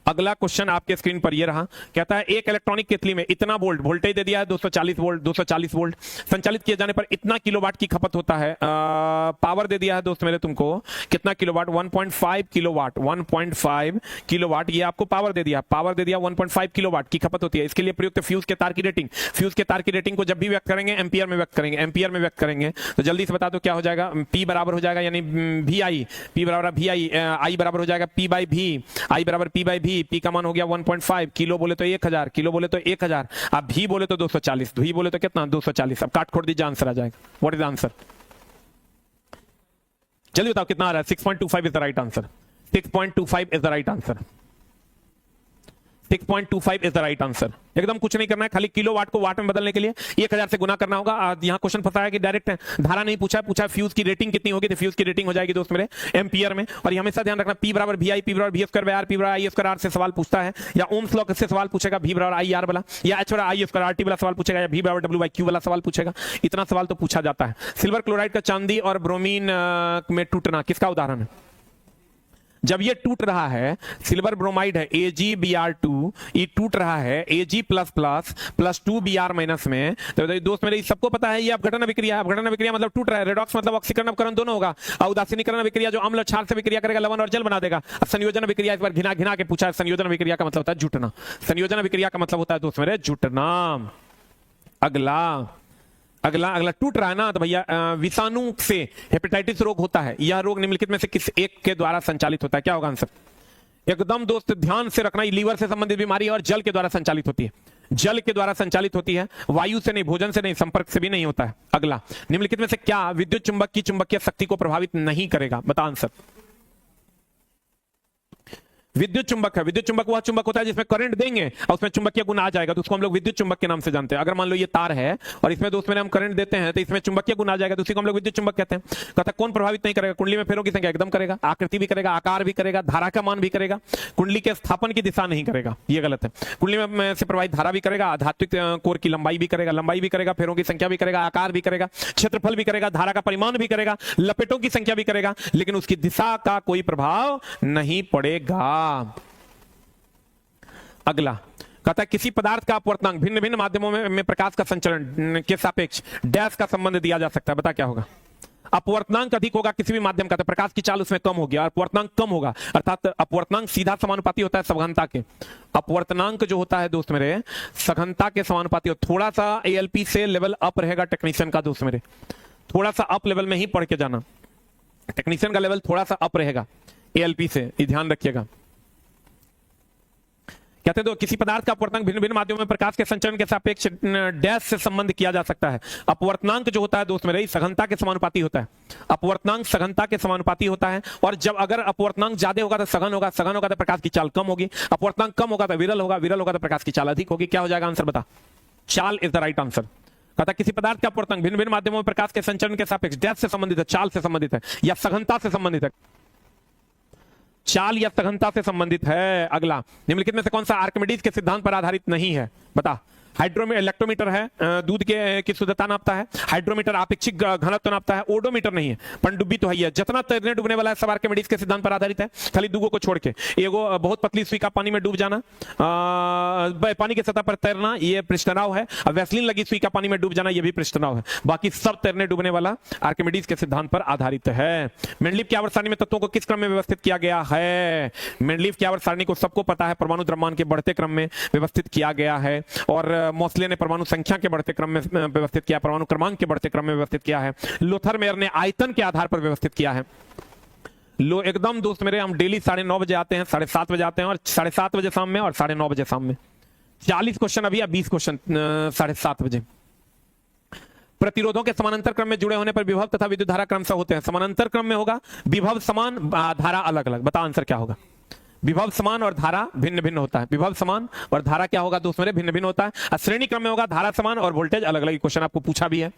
अगला क्वेश्चन आपके स्क्रीन पर ये रहा, कहता है एक इलेक्ट्रॉनिक केतली में इतना वोल्ट, वोल्टेज दे दिया है 240 वोल्ट, 240 वोल्ट संचालित किए जाने पर इतना किलोवाट की खपत होता है। पावर दे दिया है दोस्त मेरे तुमको कितना किलोवाट, 1.5 किलोवाट, 1.5 किलोवाट ये आपको पावर दे दिया। पावर दे दिया 1.5 किलोवाट की खपत होती है। इसके लिए प्रयुक्त फ्यूज के तार की रेटिंग, फ्यूज के तार की रेटिंग को जब भी व्यक्त करेंगे एम्पियर में व्यक्त करेंगे, एम्पियर में व्यक्त करेंगे। तो जल्दी से बता दो क्या हो जाएगा। P बराबर हो जाएगा यानी वी आई, P बराबर वी आई, आई बराबर हो जाएगा P बाई वी, आई बराबर P बाई वी। P का मान हो गया 1.5, किलो बोले तो 1000, किलो बोले तो 1000, अब भी बोले तो 240, भी बोले तो कितना 240। अब काट खोड़ दीजिए, आंसर आ जाएगा। व्हाट इज आंसर, जल्दी बताओ कितना आ रहा है। 6.25 is the right answer, 6.25 is the right answer, 6.25 is the right answer. एकदम कुछ नहीं करना है, खाली किलो वाट को वाट में बदलने के लिए 1000 से गुना करना होगा। यहां क्वेश्चन फंसा है कि डायरेक्ट धारा नहीं पूछा, पूछा फ्यूज की रेटिंग कितनी होगी, तो फ्यूज की रेटिंग हो जाएगी दोस्त मेरे एम्पियर में। और ये हमेशा ध्यान रखना, P बराबर वी आई, P बराबर V square by R, P बराबर आई स्क्वायर आर से सवाल पूछता है, या ओम्स लॉ से सवाल पूछेगा V बराबर आई आर वाला, या H बराबर आई स्क्वायर आर टी वाला सवाल पूछेगा, या V बराबर डब्ल्यू बाई क्यू वाला सवाल पूछेगा। इतना सवाल तो पूछा जाता है। सिल्वर क्लोराइड का चांदी और ब्रोमीन में टूटना किसका उदाहरण है। जब ये टूट रहा है, सिल्वर ब्रोमाइड है AgBr2, ये टूट रहा है Ag++ प्लस 2Br माइनस में। तो दोस्त मेरे सबको पता है ये अपघटन अभिक्रिया, अपघटन अभिक्रिया मतलब टूट रहा है। रेडॉक्स मतलब ऑक्सीकरण अपकरण दोनों होगा। उदासीनीकरण अभिक्रिया जो अम्ल क्षार से विक्रिया करेगा, लवण और जल बना देगा। संयोजन अभिक्रिया इस बार घिना घिना के पूछा है। संयोजन अभिक्रिया का मतलब होता है जुटना, संयोजन अभिक्रिया का मतलब होता है दोस्त मेरे जुटना। अगला अगला अगला टूट रहा है ना, तो भैया विषाणु से हेपेटाइटिस रोग होता है। यह रोग निम्नलिखित में से किस एक के द्वारा संचालित होता है, क्या होगा आंसर। एकदम दोस्त ध्यान से रखना, लीवर से संबंधित बीमारी और जल के द्वारा संचालित होती है। जल के द्वारा संचालित होती है, वायु से नहीं, भोजन से नहीं, संपर्क से भी नहीं होता है। अगला, निम्नलिखित में से क्या विद्युत चुंबक की चुंबकीय शक्ति को प्रभावित नहीं करेगा? बता आंसर। विद्युत चुंबक है, विद्युत चुंबक वह चुंबक होता है जिसमें करंट देंगे और उसमें चुंबकीय गुण आ जाएगा तो उसको हम लोग विद्युत चुंबक के नाम से जानते हैं। अगर मान लो ये तार है और इसमें तो उसमें हम करंट देते हैं तो इसमें चुंबकीय गुण आ जाएगा तो उसी को हम लोग विद्युत चुंबक कहते हैं। कहता कौन प्रभावित नहीं करेगा? कुंडली में फेरों की संख्या एकदम करेगा, आकृति भी करेगा, आकार भी करेगा, धारा का मान भी करेगा, कुंडली के स्थापन की दिशा नहीं करेगा, ये गलत है। कुंडली में से प्रवाहित धारा भी करेगा, आध्यात्मिक कोर की लंबाई भी करेगा, फेरों की संख्या भी करेगा, आकार भी करेगा, क्षेत्रफल भी करेगा, धारा का परिमाण भी करेगा, लपेटों की संख्या भी करेगा, लेकिन उसकी दिशा का कोई प्रभाव नहीं पड़ेगा। अगला कहता है किसी पदार्थ का अपवर्तनांक भिन्न भिन्न माध्यमों में प्रकाश का संचलन के सापेक्ष डैश का संबंध दिया जा सकता है। बता क्या होगा? अपवर्तनांक अधिक होगा किसी भी माध्यम का तो प्रकाश की चाल उसमें कम होगी, और अपवर्तनांक कम होगा, अर्थात अपवर्तनांक सीधा समानुपाती होता है सघनता के। अपवर्तनांक जो होता है दोस्त मेरे सघनता के समानुपाती। थोड़ा सा एएलपी से लेवल अप रहेगा टेक्नीशियन का दोस्त मेरे, थोड़ा सा अप लेवल में ही पढ़ के जाना, टेक्नीशियन का लेवल थोड़ा सा अप रहेगा एएलपी से, ये ध्यान रखिएगा। कहते हैं तो किसी पदार्थ का अपवर्तनांक भिन्न भिन्न माध्यमों में प्रकाश के संचरण के सापेक्ष डैश से संबंध किया जा सकता है। अपवर्तनांक जो होता है दोस्त मेरे सघनता के समानुपाती होता है, अपवर्तनांक सघनता के समानुपाती होता है, और जब अगर अपवर्तनांक ज्यादा होगा तो सघन होगा, सघन होगा तो प्रकाश की चाल कम होगी, अपवर्तनांक कम होगा तो विरल होगा, विरल होगा तो प्रकाश की चाल अधिक होगी। क्या हो जाएगा आंसर? बता। चाल इज द राइट आंसर। कहता किसी पदार्थ का अपवर्तनांक भिन्न भिन्न माध्यमों में प्रकाश के संचरण के सापेक्ष डैश से संबंधित है, चाल से संबंधित है या सघनता से संबंधित है? चाल या सघनता से संबंधित है। अगला, निम्नलिखित में से कौन सा आर्किमिडीज के सिद्धांत पर आधारित नहीं है? बता। इलेक्ट्रोमीटर है, दूध की शुद्धता नापता है, हाइड्रोमीटर आपेक्षिक घनत्व नापता है, ओडोमीटर नहीं है, पनडुब्बी तो है ही है। जितना तैरने डूबने वाला है सब आर्किमिडीज के सिद्धांत पर आधारित है, खाली दूगो को छोड़ के। एगो बहुत पतली सुई का पानी में डूब जाना, पानी की सतह पर तैरना, ये पृष्ठनाव है, और वैसलीन लगी सुई का पानी में डूब जाना, ये भी पृष्ठनाव है। बाकी सब तैरने डूबने वाला आर्किमिडीज के सिद्धांत पर आधारित है। मेंडलीव की आवर्त सारणी में तत्वों को किस क्रम में व्यवस्थित किया गया है? मेंडलीव की आवर्त सारणी को सबको पता है, परमाणु द्रव्यमान के बढ़ते क्रम में व्यवस्थित किया गया है, और मोस्ले ने परमाणु संख्या के बढ़ते क्रम में व्यवस्थित किया, परमाणु क्रमांक के बढ़ते क्रम में व्यवस्थित किया है, लोथर मेयर ने आयतन के आधार पर व्यवस्थित किया है। लो एकदम दोस्त मेरे, हम डेली 9:30 बजे आते हैं, 7:30 बजे आते हैं, और 7:30 बजे शाम में और 9:30 बजे शाम में। 40 क्वेश्चन अभी या 20 क्वेश्चन 7:30 बजे। प्रतिरोधों के समानांतर क्रम में जुड़े होने पर विभव तथा विद्युत धारा क्रमशः होते हैं। समानांतर क्रम में होगा, विभव समान, धारा अलग अलग। बता आंसर क्या होगा? विभव समान और धारा भिन्न भिन्न होता है। विभव समान और धारा क्या होगा दोस्त मेरे? भिन्न भिन्न होता है। श्रेणी क्रम में होगा, धारा समान और वोल्टेज अलग अलग। क्वेश्चन आपको पूछा भी है।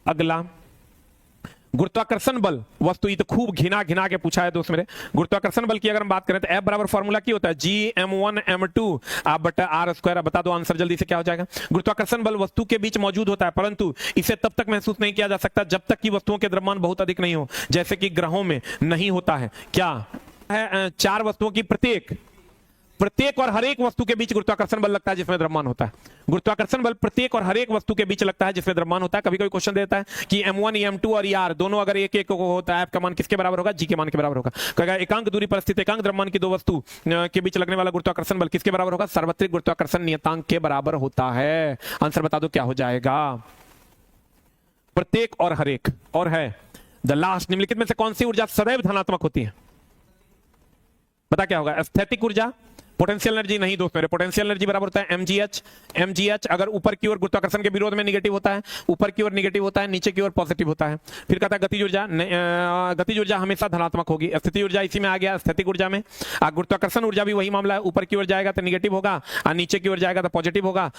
अगला, गुरुत्वाकर्षण बल वस्तु, ये तो खूब घिना घिना के पूछा है दोस्त मेरे। गुरुत्वाकर्षण बल की अगर हम बात करें तो F बराबर फॉर्मूला क्या होता है? G(m1m2) आप बटा r²। बता दो आंसर जल्दी से क्या हो जाएगा? गुरुत्वाकर्षण बल वस्तु के बीच मौजूद होता है, परंतु इसे तब तक महसूस नहीं किया जा सकता जब तक कि वस्तुओं के द्रव्यमान बहुत अधिक नहीं हो, जैसे कि ग्रहों में नहीं होता है। क्या है? 4 वस्तुओं की प्रत्येक और हर एक वस्तु के बीच गुरुत्वाकर्षण बल लगता है जिसमें द्रव्यमान होता है। गुरुत्वाकर्षण बल प्रत्येक और हर एक वस्तु के बीच लगता है जिसमें द्रव्यमान होता है। कभी कोई क्वेश्चन देता है कि m1 m2 और r दोनों अगर एक एक होता है, F का मान किसके बराबर होगा? G के मान के बराबर होगा। कहेगा एकांक दूरी पर स्थित एकांक द्रव्यमान की दो वस्तु के बीच लगने वाला गुरुत्वाकर्षण बल किसके बराबर होगा? सार्वत्रिक गुरुत्वाकर्षण नियतांक के बराबर होता है। आंसर बता दो क्या हो जाएगा? प्रत्येक और हर एक। और है द लास्ट, निम्नलिखित में से कौन सी ऊर्जा सदैव धनात्मक होती है? बता क्या होगा? स्थैतिक ऊर्जा, पोटेंशियल एनर्जी नहीं दोस्त मेरे। पोटेंशियल एनर्जी बराबर होता है mgh अगर ऊपर की ओर गुरुत्वाकर्षण के विरोध में निगेटिव होता है, ऊपर की ओर निगेटिव होता है, नीचे की ओर पॉजिटिव होता है। फिर कहता है गतिज ऊर्जा हमेशा धनात्मक होगी। स्थिति ऊर्जा इसी में आ गया, स्थैतिक ऊर्जा में। गुरुत्वाकर्षण ऊर्जा भी वही मामला है, ऊपर की ओर जाएगा तो निगेटिव होगा और नीचे की ओर जाएगा तो पॉजिटिव होगा।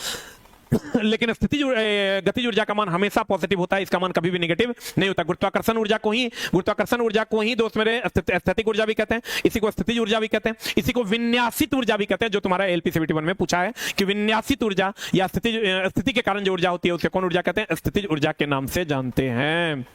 लेकिन गतिज ऊर्जा का मान हमेशा पॉजिटिव होता है, इसका मान कभी भी नेगेटिव नहीं होता। गुरुत्वाकर्षण ऊर्जा को ही दोस्त मेरे स्थैतिक ऊर्जा भी कहते हैं, इसी को स्थितिज ऊर्जा भी कहते हैं, इसी को विन्यासित ऊर्जा भी कहते हैं, जो तुम्हारा एलपीसीबीटी 1 में पूछा है कि विन्यासित ऊर्जा या स्थिति के कारण जो ऊर्जा होती है उसे कौन ऊर्जा कहते हैं? स्थितिज ऊर्जा के नाम से जानते हैं।